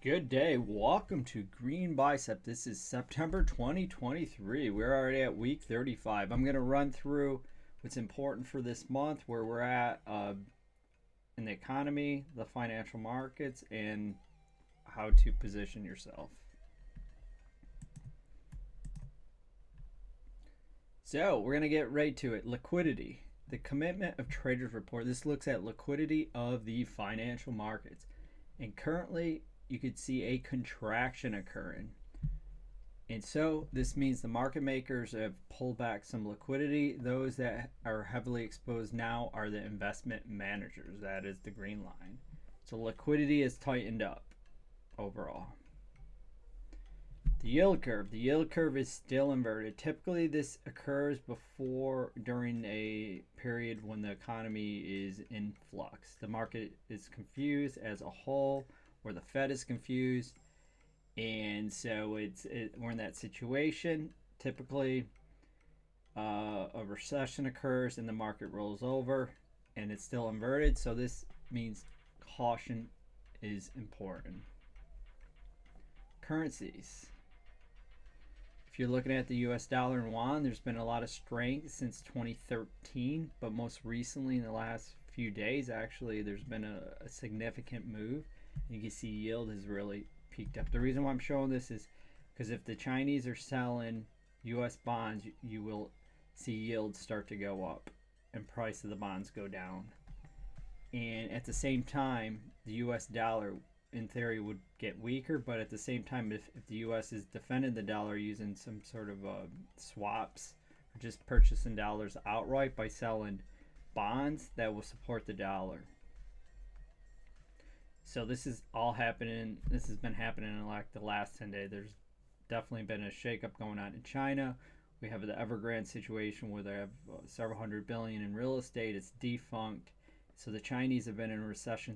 Good day. Welcome to Green Bicep. This is September 2023. We're already at week 35. I'm going to run through what's important for this month, where we're at in the economy, the financial markets, and how to position yourself. So, we're going to get right to it. Liquidity. The Commitment of Traders Report. This looks at liquidity of the financial markets. And currently, you could see a contraction occurring. And so this means the market makers have pulled back some liquidity. Those that are heavily exposed now are the investment managers. That is the green line. So liquidity is tightened up overall. The yield curve. The yield curve is still inverted. Typically this occurs during a period when the economy is in flux. The market is confused as a whole, where the Fed is confused, and so we're in that situation. Typically, a recession occurs and the market rolls over, and it's still inverted. So this means caution is important. Currencies. If you're looking at the U.S. dollar and yuan, there's been a lot of strength since 2013, but most recently in the last few days, actually, there's been a significant move. You can see yield has really peaked up. The reason why I'm showing this is because if the Chinese are selling U.S. bonds, you will see yields start to go up and price of the bonds go down. And at the same time, the U.S. dollar, in theory, would get weaker, but at the same time, if the U.S. is defending the dollar using some sort of swaps or just purchasing dollars outright by selling bonds, that will support the dollar. So this is all happening. This has been happening in like the last 10 days. There's definitely been a shakeup going on in China. We have the Evergrande situation where they have several hundred billion in real estate. It's defunct. So the Chinese have been in a recession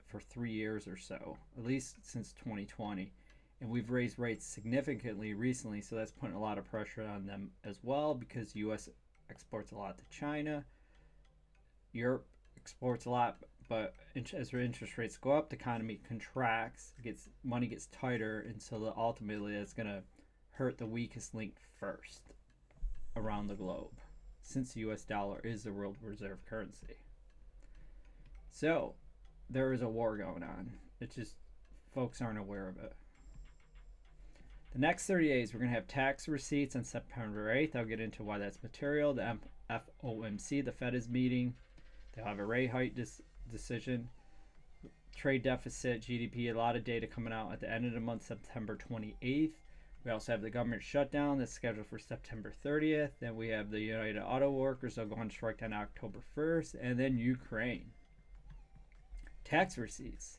for 3 years or so, at least since 2020. And we've raised rates significantly recently, so that's putting a lot of pressure on them as well, because the U.S. exports a lot to China. Europe exports a lot, but as interest rates go up, the economy contracts, money gets tighter, and so ultimately it's going to hurt the weakest link first around the globe, since the U.S. dollar is the world reserve currency. So there is a war going on. It's just folks aren't aware of it. The next 30 days, we're going to have tax receipts on September 8th. I'll get into why that's material. The FOMC, the Fed, is meeting. They'll have a rate hike decision. Trade deficit, GDP, a lot of data coming out at the end of the month, September 28th. We also have the government shutdown that's scheduled for September 30th. Then we have the United Auto Workers. They'll go on strike on October 1st. And then Ukraine. Tax receipts.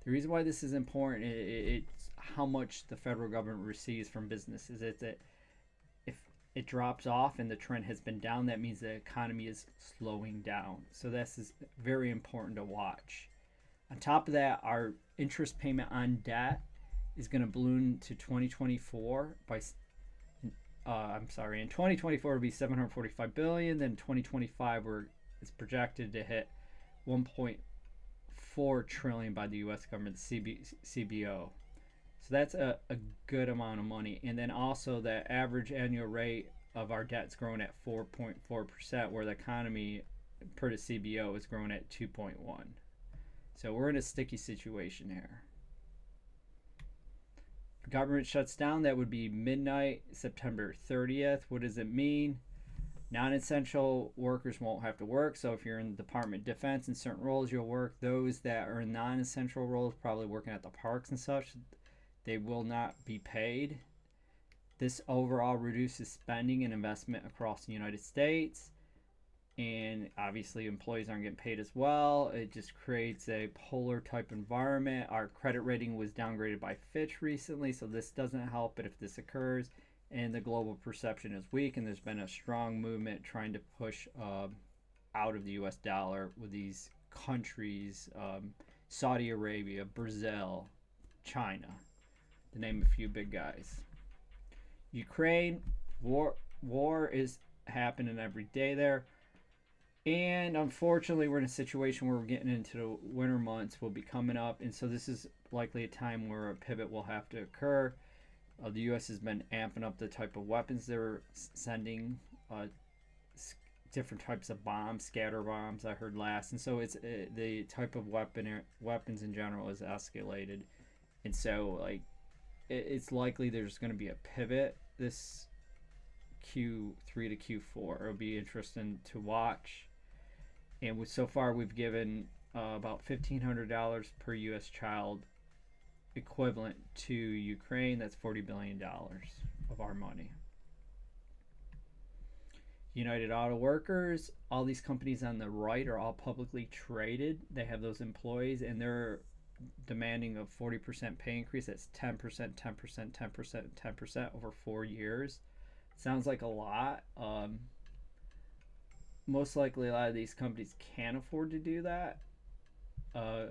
The reason why this is important, it's how much the federal government receives from businesses. It's that if it drops off and the trend has been down, that means the economy is slowing down. So this is very important to watch. On top of that, our interest payment on debt is going to balloon to 2024 in 2024 it'll be 745 billion. Then 2025 it's projected to hit 1.4 trillion by the U.S. government, CBO. So that's a good amount of money. And then also the average annual rate of our debt's growing at 4.4%, where the economy per the CBO is growing at 2.1. So we're in a sticky situation here. The government shuts down. That would be midnight, September 30th. What does it mean? Non-essential workers won't have to work. So if you're in the Department of Defense in certain roles, you'll work. Those that are in non-essential roles, probably working at the parks and such, they will not be paid. This overall reduces spending and investment across the United States. And obviously employees aren't getting paid as well. It just creates a polar type environment. Our credit rating was downgraded by Fitch recently, so this doesn't help. But if this occurs and the global perception is weak, and there's been a strong movement trying to push out of the US dollar with these countries, Saudi Arabia, Brazil, China, to name a few big guys. Ukraine, war is happening every day there. And unfortunately, we're in a situation where we're getting into the winter months, will be coming up. And so this is likely a time where a pivot will have to occur. The U.S. has been amping up the type of weapons they're sending, uh, different types of bombs, scatter bombs. I heard last, and so it's the type of weapons in general is escalated, and so like it's likely there's going to be a pivot this Q3 to Q4. It'll be interesting to watch, and so far we've given about $1,500 per U.S. child equivalent to Ukraine. That's $40 billion of our money. United Auto Workers, all these companies on the right are all publicly traded. They have those employees, and they're demanding a 40% pay increase. That's 10%, 10%, 10%, 10% over 4 years. Sounds like a lot. Most likely, a lot of these companies can't afford to do that. Uh,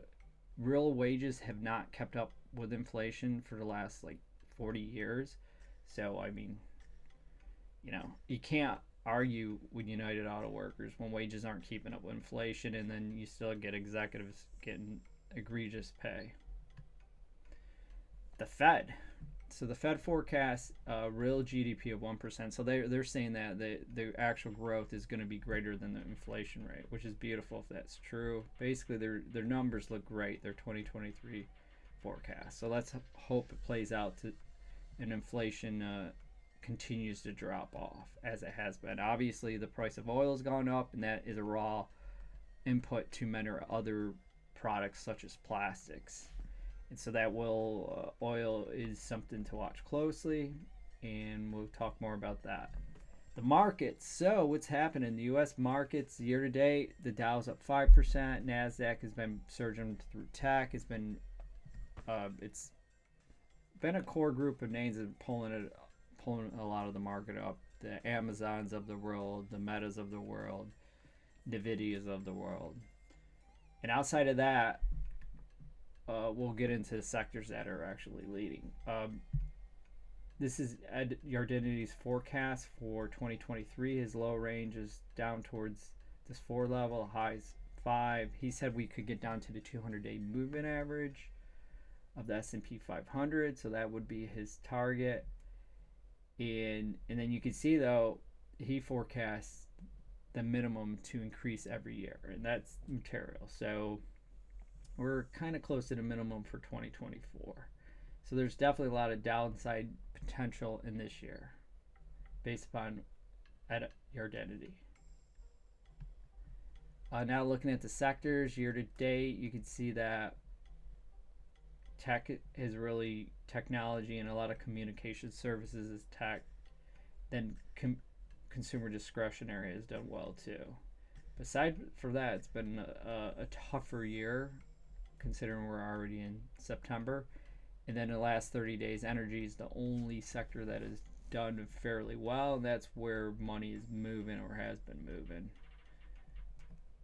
Real wages have not kept up with inflation for the last like 40 years. So, I mean, you can't argue with United Auto Workers when wages aren't keeping up with inflation, and then you still get executives getting egregious pay. The Fed. So the Fed forecasts real GDP of 1%. So they're saying that the actual growth is going to be greater than the inflation rate, which is beautiful if that's true. Basically, their numbers look great. Their 2023 forecast. So let's hope it plays out to an inflation continues to drop off as it has been. Obviously, the price of oil has gone up, and that is a raw input to many other products such as plastics. And so that oil is something to watch closely, and we'll talk more about that. The markets. So what's happening in the U.S. markets year to date? The Dow's up 5%. Nasdaq has been surging through tech. It's been a core group of names that are pulling a lot of the market up. The Amazons of the world, the Metas of the world, Nvidias of the world. And outside of that, we'll get into the sectors that are actually leading. This is Ed Yardenity's forecast for 2023. His low range is down towards this 4 level, highs 5. He said we could get down to the 200-day moving average of the S&P 500, so that would be his target. And then you can see though he forecasts the minimum to increase every year, and that's material. So we're kind of close to the minimum for 2024. So there's definitely a lot of downside potential in this year based upon your identity. Now looking at the sectors year to date, you can see that tech is really technology, and a lot of communication services is tech. Then consumer discretionary has done well too. Aside from that, it's been a tougher year considering we're already in September. And then in the last 30 days, energy is the only sector that has done fairly well, and that's where money is moving or has been moving.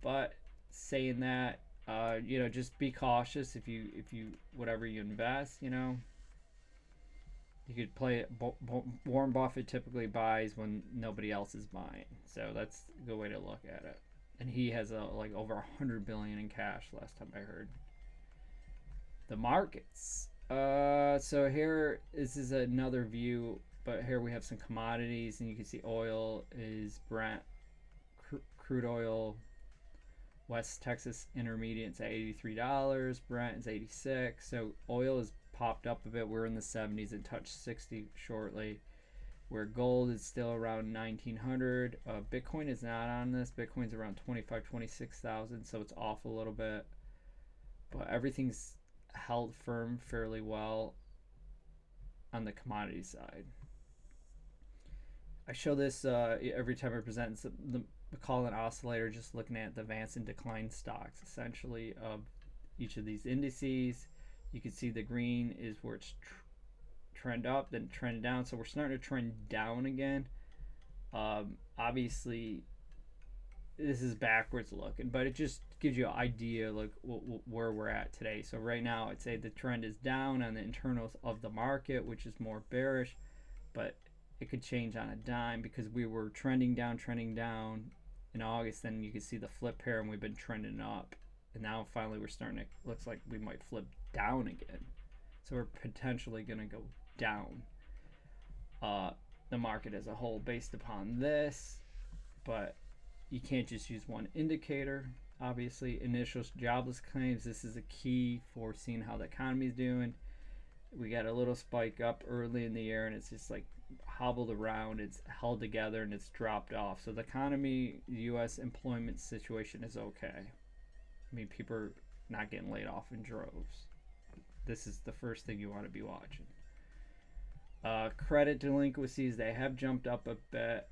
But saying that, just be cautious if you whatever you invest. You could play it. Warren Buffett typically buys when nobody else is buying, so that's a good way to look at it. And he has like over $100 billion in cash last time I heard. The markets. So here, this is another view, but here we have some commodities, and you can see oil is Brent, crude oil, West Texas Intermediate's at $83, Brent is 86. So oil has popped up a bit. We're in the 70s and touched 60 shortly. Where gold is still around 1900. Bitcoin is not on this. Bitcoin's around 26,000, so it's off a little bit. But everything's held firm fairly well on the commodity side. I show this every time I present the McCollum oscillator, just looking at the advance and decline stocks essentially of each of these indices. You can see the green is where it's trend up, then trend down. So we're starting to trend down again. Obviously, this is backwards looking, but it just gives you an idea like where we're at today. So right now, I'd say the trend is down on the internals of the market, which is more bearish, but it could change on a dime because we were trending down, in August, then you can see the flip here, and we've been trending up, and now finally we're starting to looks like we might flip down again. So we're potentially going to go down. The market as a whole based upon this, but you can't just use one indicator. Obviously, initial jobless claims, this is a key for seeing how the economy is doing. We got a little spike up early in the year, and it's just like hobbled around. It's held together, and it's dropped off. So the economy, the U.S. employment situation is okay. I mean, people are not getting laid off in droves. This is the first thing you want to be watching. Credit delinquencies, they have jumped up a bit.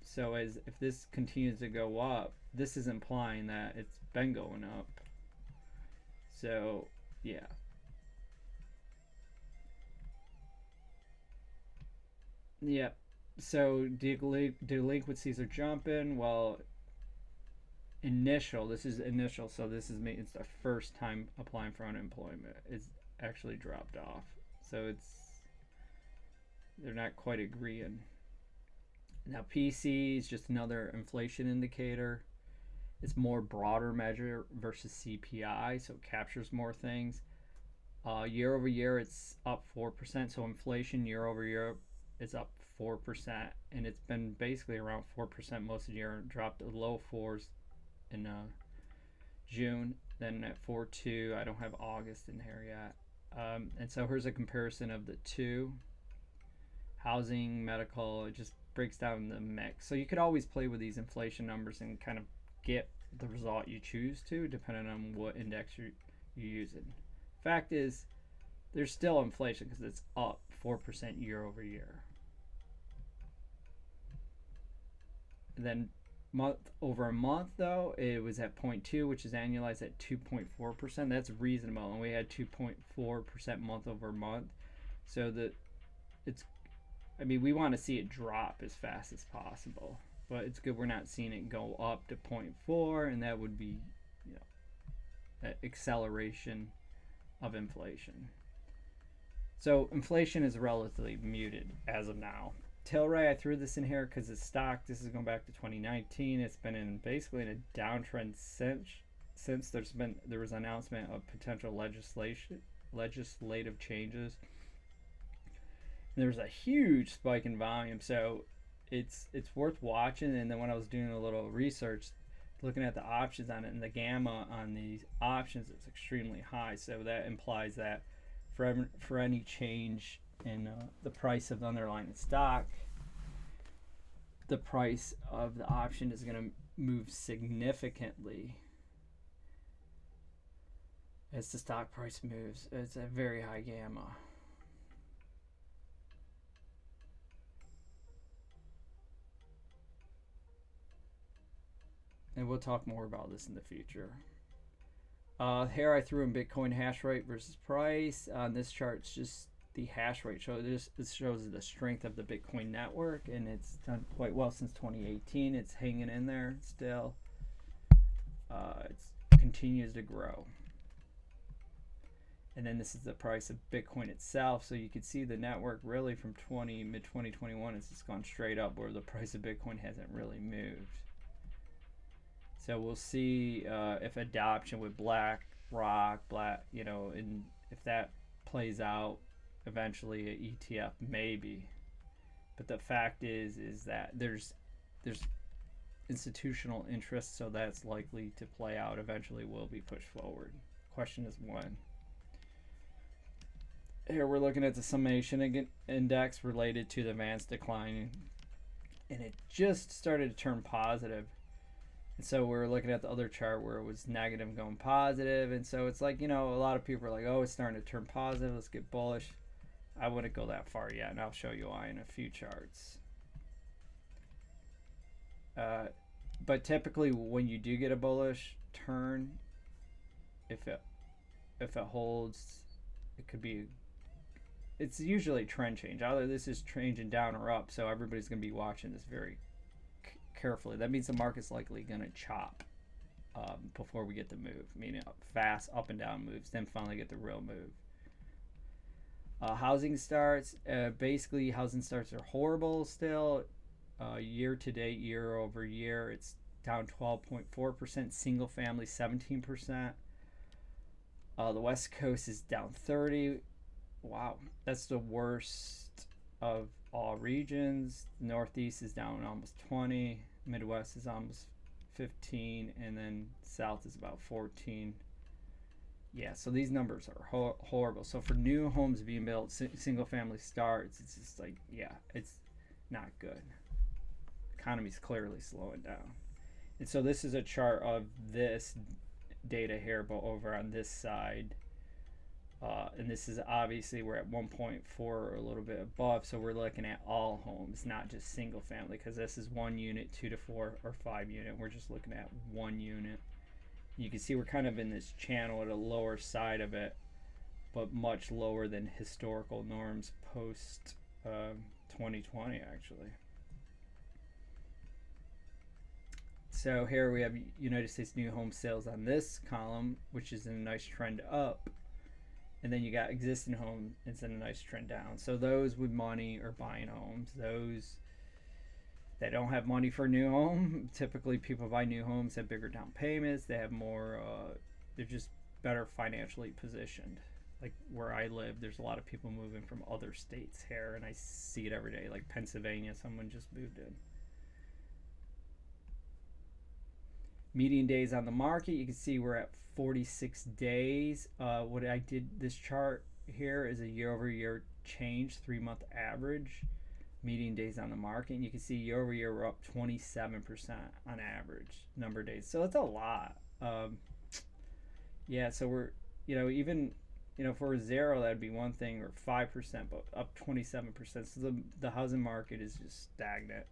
So as if this continues to go up, this is implying that it's been going up. So yeah. Yeah. So delinquencies are jumping. Well, this is initial, so this is me. It's the first time applying for unemployment. It's actually dropped off. So they're not quite agreeing. Now, PC is just another inflation indicator. It's more broader measure versus CPI, so it captures more things. Year over year, it's up 4%. So inflation year over year is up 4%, and it's been basically around 4% most of the year. Dropped to low fours in June, then at 4.2. I don't have August in here yet. And so here's a comparison of the two. Housing, medical, it just breaks down the mix. So you could always play with these inflation numbers and kind of get the result you choose to, depending on what index you're using. Fact is, there's still inflation because it's up 4% year over year. And then month over a month, though, it was at 0.2, which is annualized at 2.4%. That's reasonable, and we had 2.4% month over month. So we want to see it drop as fast as possible, but it's good we're not seeing it go up to 0.4, and that would be, that acceleration of inflation. So inflation is relatively muted as of now. Tilray, I threw this in here because it's stock. This is going back to 2019. It's been basically in a downtrend since there was an announcement of potential legislative changes. There was a huge spike in volume, so it's worth watching. And then when I was doing a little research, looking at the options on it, and the gamma on these options is extremely high, so that implies that for any change in the price of the underlying stock, the price of the option is going to move significantly as the stock price moves. It's a very high gamma. And we'll talk more about this in the future. Here I threw in Bitcoin hash rate versus price. On this chart, it's just the hash rate. So this shows the strength of the Bitcoin network, and it's done quite well since 2018. It's hanging in there still. It continues to grow. And then this is the price of Bitcoin itself. So you can see the network really from mid 2021 has just gone straight up, where the price of Bitcoin hasn't really moved. So we'll see if adoption with BlackRock, and if that plays out eventually, an ETF maybe. But the fact is that there's institutional interest, so that's likely to play out. Eventually, will be pushed forward. Question is when. Here we're looking at the summation index related to the advanced decline, and it just started to turn positive. And so we're looking at the other chart where it was negative going positive. And so it's like, a lot of people are like, oh, it's starting to turn positive. Let's get bullish. I wouldn't go that far yet, and I'll show you why in a few charts. But typically when you do get a bullish turn, if it holds, it's usually a trend change. Either this is changing down or up, so everybody's going to be watching this very carefully. That means the market's likely going to chop before we get the move, meaning fast up and down moves, then finally get the real move. Housing starts, basically housing starts are horrible still. Year to date, year over year, it's down 12.4%. Single family 17%. The West Coast is down 30. Wow, that's the worst of all regions. The Northeast is down almost 20. Midwest is almost 15, and then South is about 14. Yeah, so these numbers are horrible. So for new homes being built, single family starts, it's just like, yeah, it's not good. Economy's clearly slowing down. And so this is a chart of this data here, but over on this side. And this is obviously we're at 1.4 or a little bit above, so we're looking at all homes, not just single family, because this is 1 unit, 2 to 4, or 5 unit. We're just looking at 1 unit. You can see we're kind of in this channel at a lower side of it, but much lower than historical norms post 2020 actually. So here we have United States new home sales on this column, which is in a nice trend up. And then you got existing homes, it's in a nice trend down. So those with money are buying homes. Those that don't have money for a new home, typically people buy new homes, have bigger down payments, they have more, they're just better financially positioned. Like where I live, there's a lot of people moving from other states here, and I see it every day. Like Pennsylvania, someone just moved in. Median days on the market, you can see we're at 46 days. What I did this chart here is a year-over-year change, 3-month average. Median days on the market, and you can see year over year we're up 27% on average number of days. So it's a lot. Yeah, so we're, even, if we're 0, that'd be one thing, or 5%, but up 27%. So the housing market is just stagnant.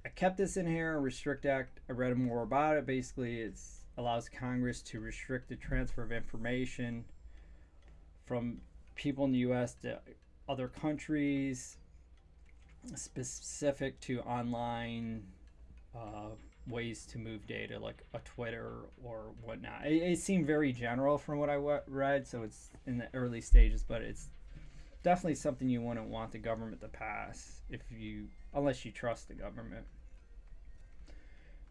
I kept this in here, Restrict Act. I read more about it. Basically, it allows Congress to restrict the transfer of information from people in the U.S. to other countries, specific to online ways to move data, like a Twitter or whatnot. It seemed very general from what I read, so it's in the early stages, but it's definitely something you wouldn't want the government to pass unless you trust the government.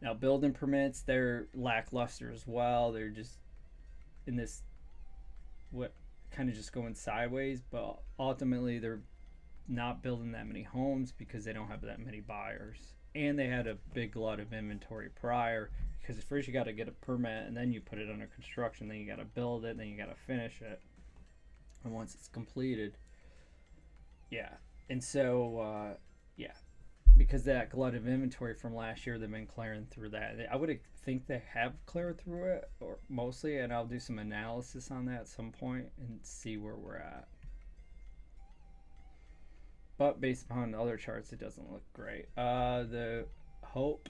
Now, building permits, they're lackluster as well. They're just in this kind of just going sideways, but ultimately they're not building that many homes because they don't have that many buyers, and they had a big glut of inventory prior, because first you got to get a permit, and then you put it under construction, then you got to build it, then you got to finish it, and once it's completed, and so because that glut of inventory from last year, they've been clearing through that. I would think they have cleared through it, or mostly, and I'll do some analysis on that at some point and see where we're at. But based upon the other charts, it doesn't look great. The hope,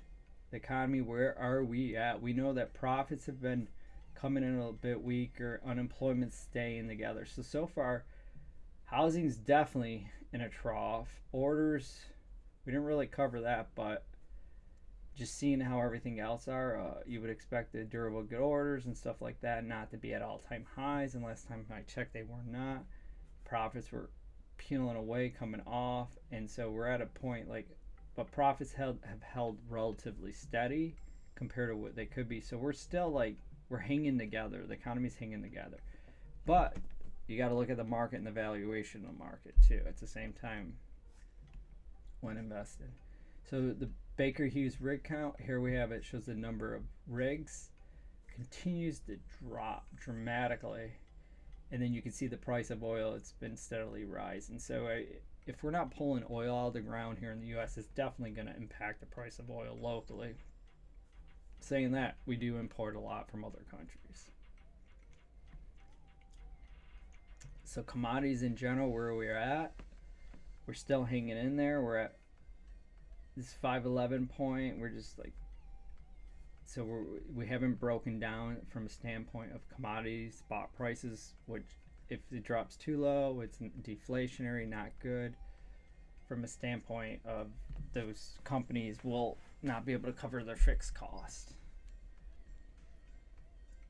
the economy, where are we at? We know that profits have been coming in a little bit weaker, unemployment's staying together. So far, housing's definitely in a trough. Orders, we didn't really cover that, but just seeing how everything else are, you would expect the durable good orders and stuff like that not to be at all-time highs, and last time I checked they were not. Profits were peeling away, coming off, and so we're at a point but profits have held relatively steady compared to what they could be. So we're still we're hanging together. The economy's hanging together, but you got to look at the market and the valuation of the market too at the same time when invested. So the Baker Hughes rig count, here we have it, shows the number of rigs continues to drop dramatically, and then you can see the price of oil, it's been steadily rising. So if we're not pulling oil out of the ground here in the US, it's definitely going to impact the price of oil locally. Saying that, we do import a lot from other countries. So commodities in general, where we're at, we're still hanging in there. We're at this 511 point. We're just so we haven't broken down from a standpoint of commodities spot prices, which if it drops too low, it's deflationary, not good. From a standpoint of those companies will not be able to cover their fixed cost.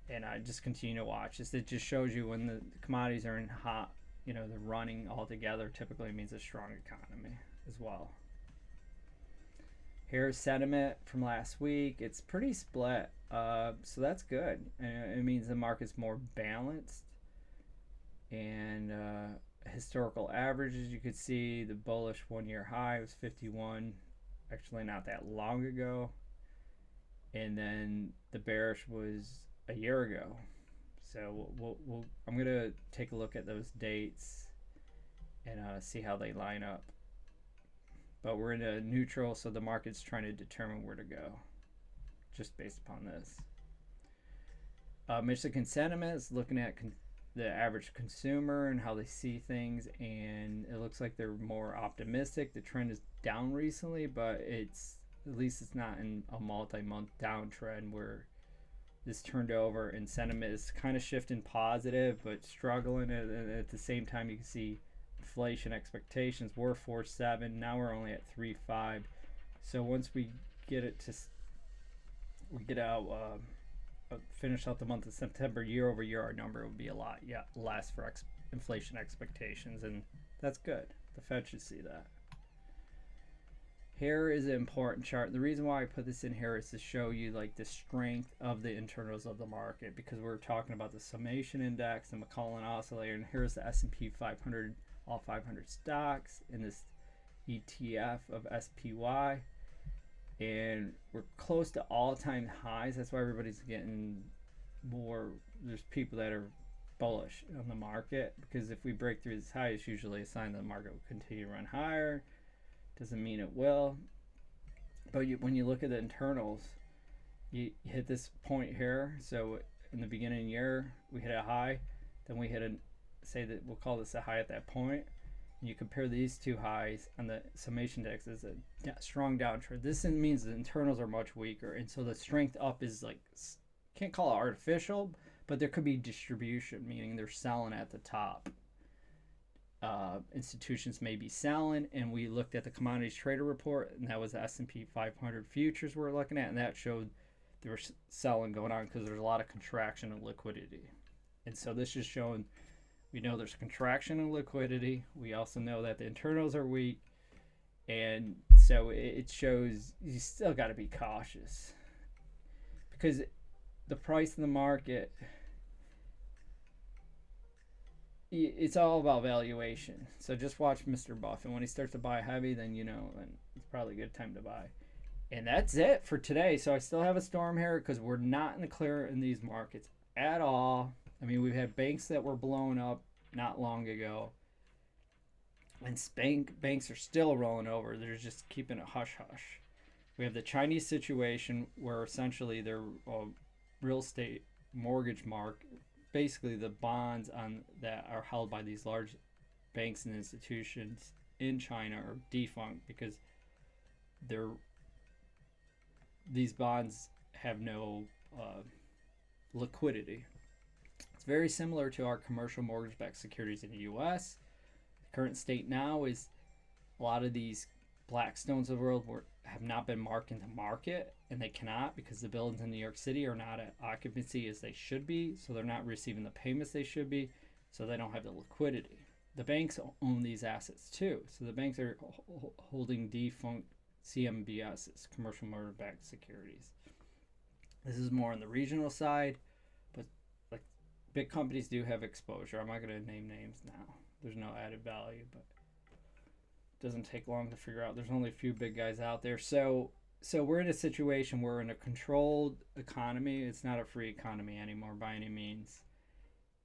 And I just continue to watch this. It just shows you when the commodities are in hot, they're running all together, typically means a strong economy as well. Here's sentiment from last week. It's pretty split. So that's good. And it means the market's more balanced. And historical averages, you could see the bullish 1 year high was 51, actually not that long ago. And then the bearish was a year ago. So I'm going to take a look at those dates and see how they line up. But we're in a neutral, so the market's trying to determine where to go just based upon this. Michigan sentiment is looking at the average consumer and how they see things, and it looks like they're more optimistic. The trend is down recently, but at least it's not in a multi-month downtrend where this turned over and sentiment is kind of shifting positive but struggling. And at the same time, you can see inflation expectations were 4.7. Now we're only at 3.5. So once we get out, finish out the month of September, year over year, our number would be a lot less for inflation expectations, and that's good. The Fed should see that. Here is an important chart. The reason why I put this in here is to show you like the strength of the internals of the market, because we're talking about the summation index, the McClellan oscillator, and here's the S&P 500, all 500 stocks in this ETF of SPY, and we're close to all-time highs. That's why everybody's getting more. There's people that are bullish on the market, because if we break through this high, it's usually a sign that the market will continue to run higher. Doesn't mean it will, but when you look at the internals, you hit this point here. So in the beginning of the year, we hit a high, then we hit we'll call this a high at that point. And you compare these two highs, and the summation index is a strong downtrend. This means the internals are much weaker, and so the strength up is like, can't call it artificial, but there could be distribution, meaning they're selling at the top. Institutions may be selling, and we looked at the commodities trader report, and that was the S&P 500 futures we're looking at, and that showed there was selling going on because there's a lot of contraction of liquidity. And so this is showing, we know there's contraction in liquidity. We also know that the internals are weak, and so it shows you still got to be cautious, because the price in the market, it's all about valuation. So just watch Mr. Buffett. When he starts to buy heavy, then then it's probably a good time to buy. And that's it for today. So I still have a storm here because we're not in the clear in these markets at all. I mean, we've had banks that were blown up not long ago, and banks are still rolling over. They're just keeping it hush hush. We have the Chinese situation where essentially their real estate mortgage mark, basically the bonds that are held by these large banks and institutions in China are defunct because these bonds have no liquidity. It's very similar to our commercial mortgage-backed securities in the U.S. The current state now is a lot of these Blackstones of the world have not been marked into market, and they cannot because the buildings in New York City are not at occupancy as they should be, so they're not receiving the payments they should be, so they don't have the liquidity. The banks own these assets too, so the banks are holding defunct CMBSs, commercial mortgage-backed securities. This is more on the regional side, but like big companies do have exposure. I'm not going to name names now. There's no added value, but it doesn't take long to figure out. There's only a few big guys out there. So we're in a situation where we're in a controlled economy. It's not a free economy anymore by any means.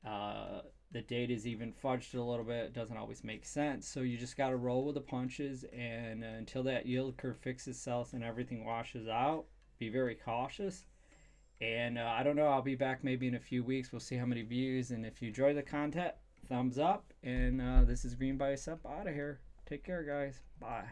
The data is even fudged a little bit. It doesn't always make sense. So you just got to roll with the punches. And until that yield curve fixes itself and everything washes out, be very cautious. And I don't know. I'll be back maybe in a few weeks. We'll see how many views. And if you enjoy the content, thumbs up. And this is Green by Sup out of here. Take care, guys. Bye.